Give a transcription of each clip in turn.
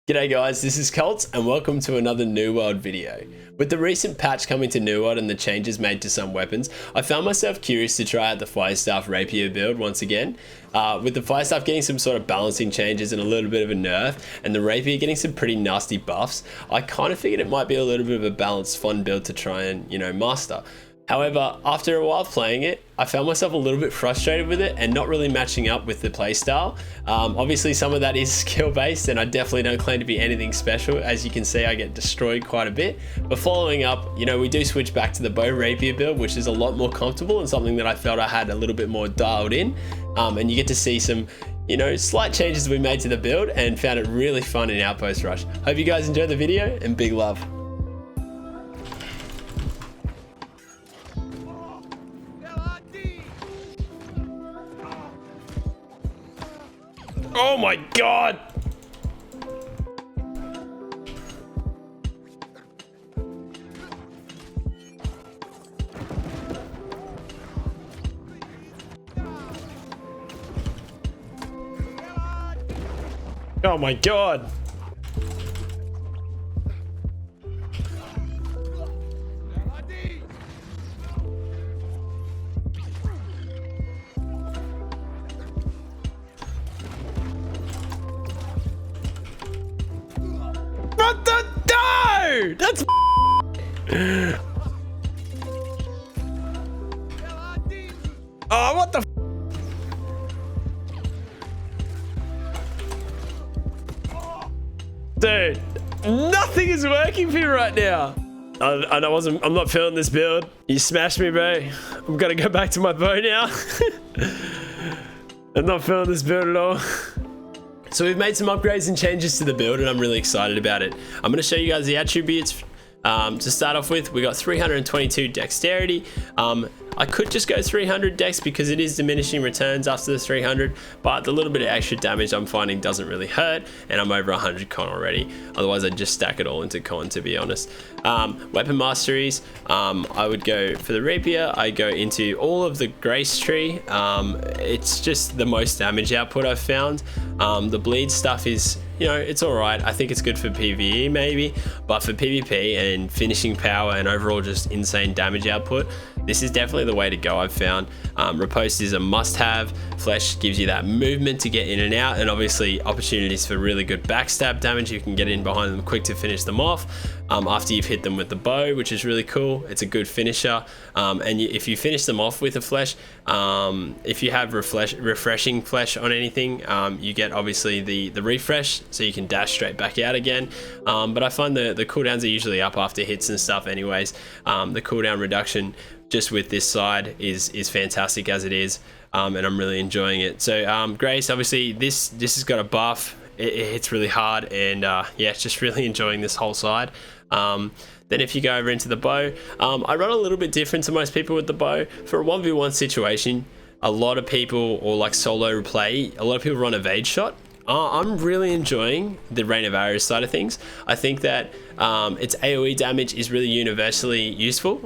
G'day guys, this is Colts and welcome to another New World video. With the recent patch coming to New World and the changes made to some weapons, I found myself curious to try out the Firestaff Rapier build once again. With the Firestaff getting some sort of balancing changes and a little bit of a nerf, and the Rapier getting some pretty nasty buffs, I kind of figured it might be a little bit of a balanced, fun build to try and, master. However, after a while playing it, I found myself a little bit frustrated with it and not really matching up with the playstyle. Obviously, some of that is skill-based, and I definitely don't claim to be anything special. As you can see, I get destroyed quite a bit. But following up, we do switch back to the bow rapier build, which is a lot more comfortable and something that I felt I had a little bit more dialed in. And you get to see some, slight changes we made to the build and found it really fun in Outpost Rush. Hope you guys enjoyed the video and big love. Oh my god! Oh my god! What the? No! That's oh, what the dude, nothing is working for me right now. I'm not feeling this build. You smashed me, bro. I'm gonna go back to my bow now. I'm not feeling this build at all. So we've made some upgrades and changes to the build and I'm really excited about it. I'm going to show you guys the attributes. To start off with, we got 322 Dexterity. I could just go 300 Dex because it is diminishing returns after the 300, but the little bit of extra damage I'm finding doesn't really hurt, and I'm over 100 con already. Otherwise I'd just stack it all into con, to be honest. Weapon masteries, I would go for the Rapier. I go into all of the Grace Tree. It's just the most damage output I've found. The bleed stuff is, it's alright. I think it's good for PvE maybe, but for PvP and finishing power and overall just insane damage output, this is definitely the way to go, I've found. Riposte is a must-have. Flesh gives you that movement to get in and out, and obviously opportunities for really good backstab damage. You can get in behind them quick to finish them off after you've hit them with the bow, which is really cool. It's a good finisher. If you finish them off with a flesh, if you have refreshing flesh on anything, you get obviously the refresh, so you can dash straight back out again. But I find the cooldowns are usually up after hits and stuff anyways. The cooldown reduction just with this side is fantastic as it is, and I'm really enjoying it. So Grace, obviously this has got a buff. It hits really hard, and yeah, just really enjoying this whole side. Then if you go over into the bow, I run a little bit different to most people with the bow. For a 1v1 situation, a lot of people, or like solo play, a lot of people run evade shot. I'm really enjoying the rain of arrows side of things. I think that its AoE damage is really universally useful,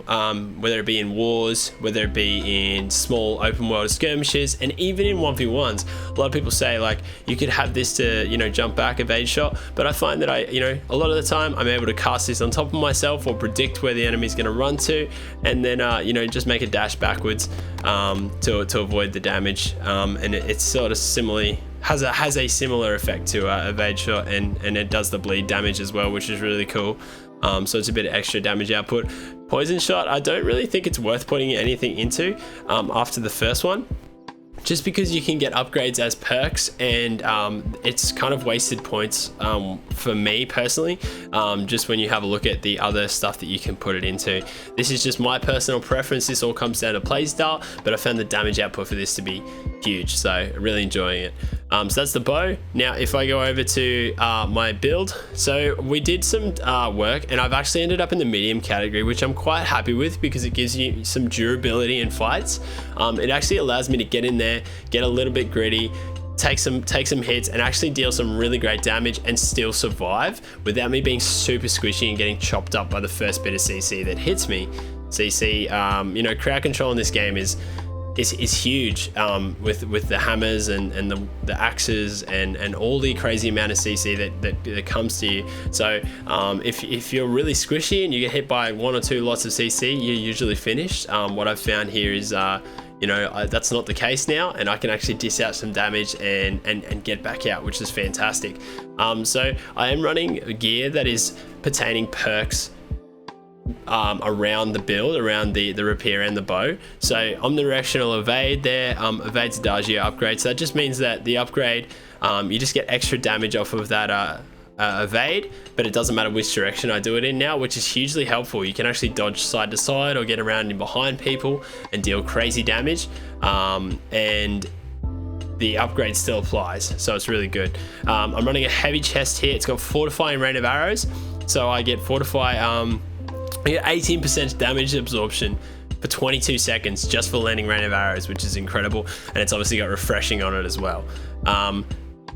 whether it be in wars, whether it be in small open world skirmishes, and even in 1v1s. A lot of people say like you could have this to jump back evade shot, but I find that a lot of the time I'm able to cast this on top of myself or predict where the enemy's going to run to, and then just make a dash backwards to avoid the damage, and it's sort of similarly has a similar effect to evade shot, and it does the bleed damage as well, which is really cool. So it's a bit of extra damage output. Poison shot, I don't really think it's worth putting anything into after the first one, just because you can get upgrades as perks, and it's kind of wasted points for me personally, just when you have a look at the other stuff that you can put it into. This is just my personal preference. This all comes down to playstyle, but I found the damage output for this to be huge, so really enjoying it. So that's the bow. Now if I go over to my build, so we did some work, and I've actually ended up in the medium category, which I'm quite happy with because it gives you some durability in fights. It actually allows me to get in there, get a little bit gritty, take some hits, and actually deal some really great damage and still survive without me being super squishy and getting chopped up by the first bit of CC that hits me. CC, crowd control in this game is is huge with the hammers and the axes and all the crazy amount of CC that comes to you. So if you're really squishy and you get hit by 1 or 2 lots of CC, you're usually finished. What I've found here is that's not the case now, and I can actually dish out some damage and get back out, which is fantastic. So I am running gear that is pertaining perks around the build, around the rapier and the bow. So omnidirectional evade there, evade's Adagio upgrade. So that just means that the upgrade, you just get extra damage off of that evade, but it doesn't matter which direction I do it in now, which is hugely helpful. You can actually dodge side to side or get around in behind people and deal crazy damage, and the upgrade still applies, so it's really good. I'm running a heavy chest here. It's got fortifying rain of arrows, so I get fortify, I get 18% damage absorption for 22 seconds just for landing rain of arrows, which is incredible, and it's obviously got refreshing on it as well.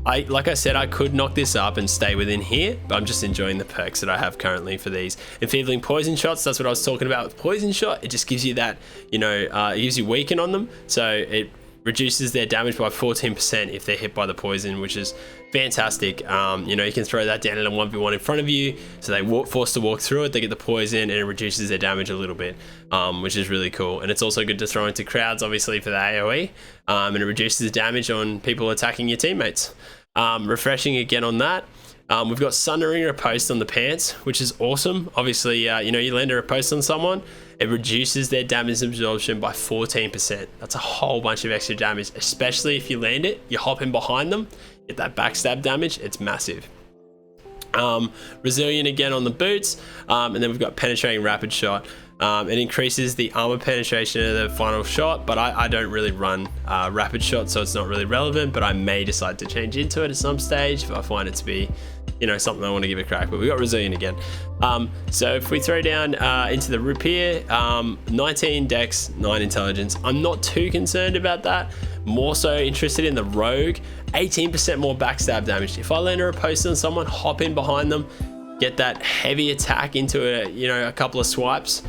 Like I said, I could knock this up and stay within here, but I'm just enjoying the perks that I have currently for these. Enfeebling poison shots, that's what I was talking about with poison shot. It just gives you that, it gives you weaken on them, so it reduces their damage by 14% if they're hit by the poison, which is fantastic. You can throw that down in a 1v1 in front of you, so they forced to walk through it, they get the poison, and it reduces their damage a little bit, which is really cool. And it's also good to throw into crowds, obviously, for the AoE, and it reduces the damage on people attacking your teammates. Refreshing again on that. We've got Sundering Riposte on the pants, which is awesome. Obviously, you land a riposte on someone, it reduces their damage absorption by 14%. That's a whole bunch of extra damage, especially if you land it, you hop in behind them, get that backstab damage, it's massive. Resilient again on the boots, and then we've got Penetrating Rapid Shot. It increases the armor penetration of the final shot, but I don't really run rapid shot, so it's not really relevant, but I may decide to change into it at some stage if I find it to be something I want to give a crack. But we got Resilient again. So if we throw down into the Rapier, 19 dex, 9 intelligence. I'm not too concerned about that. More so interested in the Rogue, 18% more backstab damage. If I land a riposte on someone, hop in behind them, get that heavy attack into a couple of swipes.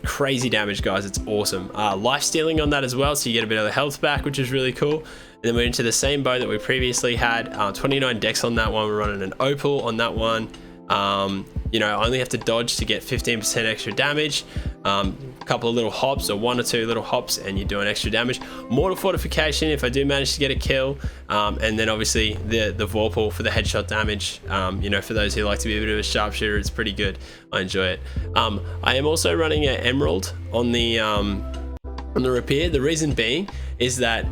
Crazy damage, guys. It's awesome. Life stealing on that as well, so you get a bit of the health back, which is really cool. And then we're into the same bow that we previously had. 29 dex on that one. We're running an opal on that one. I only have to dodge to get 15% extra damage. A couple of little hops, or 1 or 2 little hops, and you're doing extra damage. Mortal fortification if I do manage to get a kill, and then obviously the Vorpal for the headshot damage. For those who like to be a bit of a sharpshooter, it's pretty good. I enjoy it. I am also running an emerald on the Rapier. The reason being is that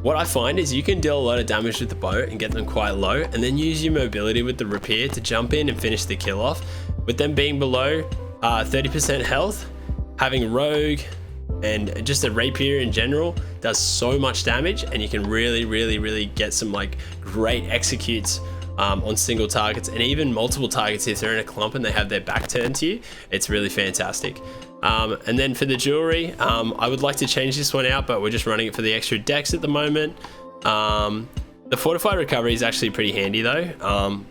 what I find is you can deal a lot of damage with the bow and get them quite low, and then use your mobility with the Rapier to jump in and finish the kill off. With them being below 30% health, having Rogue and just a Rapier in general does so much damage, and you can really get some great executes on single targets and even multiple targets if they're in a clump and they have their back turned to you. It's really fantastic. And then for the jewelry, I would like to change this one out, but we're just running it for the extra dex at the moment. The fortified recovery is actually pretty handy though.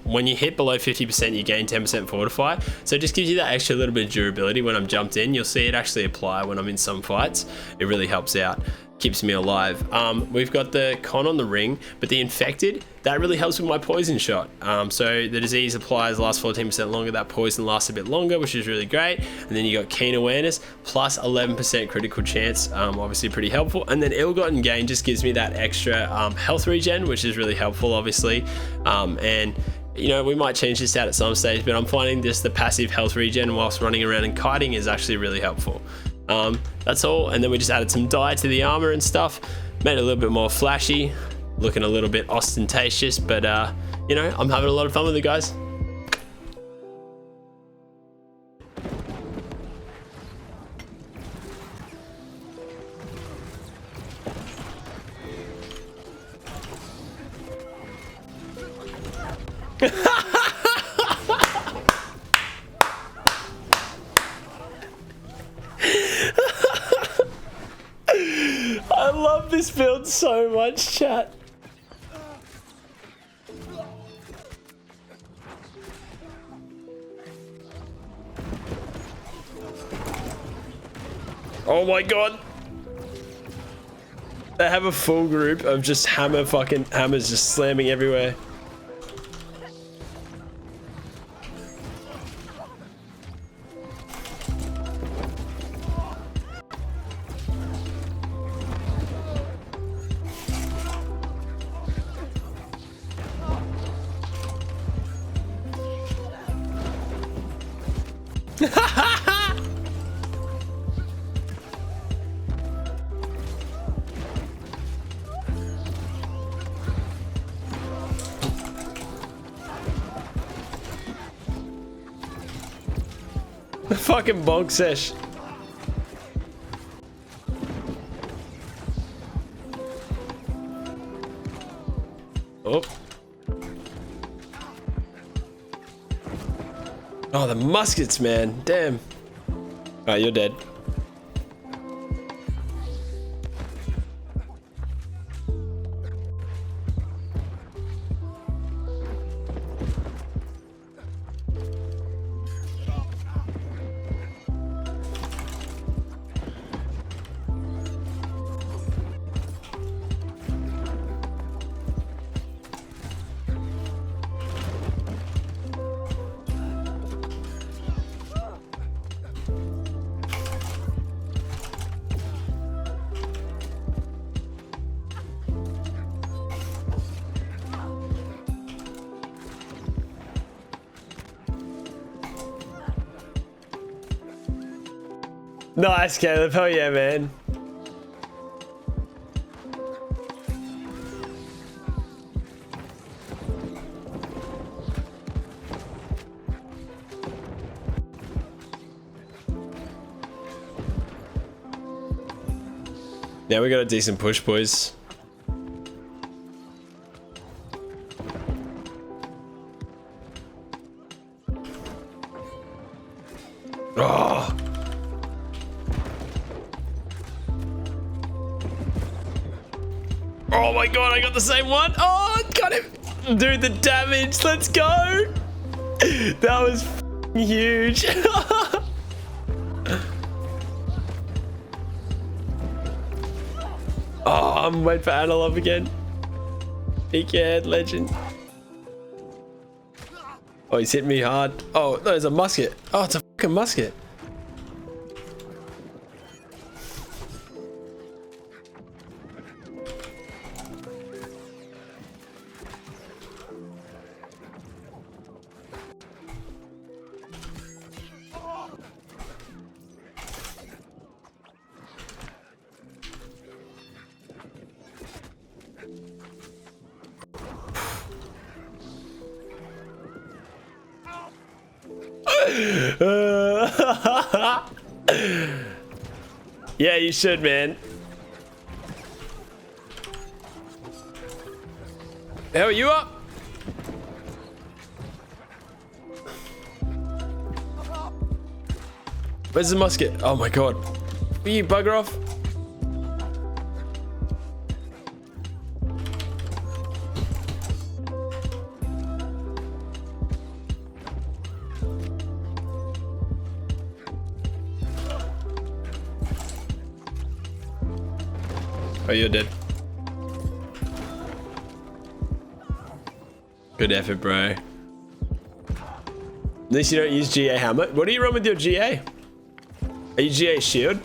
When you hit below 50%, you gain 10% fortify, so it just gives you that extra little bit of durability. When I'm jumped in, you'll see it actually apply when I'm in some fights. It really helps out, keeps me alive. We've got the con on the ring, but the infected, that really helps with my poison shot. So the disease applies, lasts 14% longer, that poison lasts a bit longer, which is really great. And then you got keen awareness plus 11% critical chance, obviously pretty helpful. And then ill-gotten gain just gives me that extra health regen, which is really helpful, obviously. And we might change this out at some stage, but I'm finding just the passive health regen whilst running around and kiting is actually really helpful. That's all. And then we just added some dye to the armor and stuff, made it a little bit more flashy, looking a little bit ostentatious, but I'm having a lot of fun with it, guys. I love this build so much, chat. Oh my god. They have a full group of just hammers just slamming everywhere. Fucking bonk sesh. Oh. Oh, the muskets, man. Damn. Alright, you're dead. Nice, Caleb. Hell yeah, man. Yeah, we got a decent push, boys. Oh. Oh my god, I got the same one. Oh, got him. Dude, the damage. Let's go. That was huge. Oh, I'm waiting for Analog again. Peek your head, legend. Oh, he's hitting me hard. Oh, no, it's a musket. Oh, it's a fucking musket. Yeah, you should, man. How are you up? Where's the musket? Oh my god. Will you bugger off? Oh, you're dead. Good effort, bro. At least you don't use GA hammer. What do you run with your GA? Are you GA shield?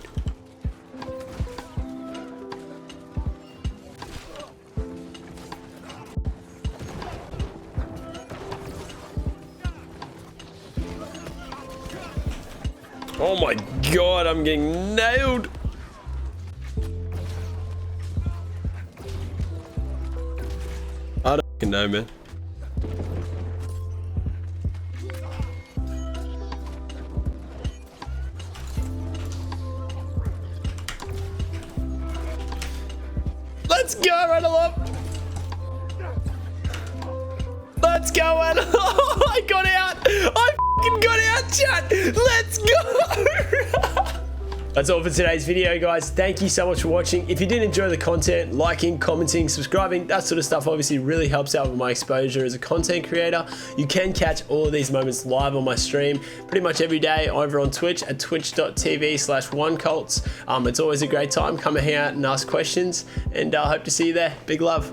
Oh my god, I'm getting nailed. I don't know, man. Let's go, Ranalop. Let's go, Ranalop. I got out. I fucking got out, chat. Let's go. That's all for today's video, guys. Thank you so much for watching. If you did enjoy the content, liking, commenting, subscribing, that sort of stuff obviously really helps out with my exposure as a content creator. You can catch all of these moments live on my stream pretty much every day over on Twitch at twitch.tv/onecults. It's always a great time. Come hang out and ask questions, and I hope to see you there. Big love.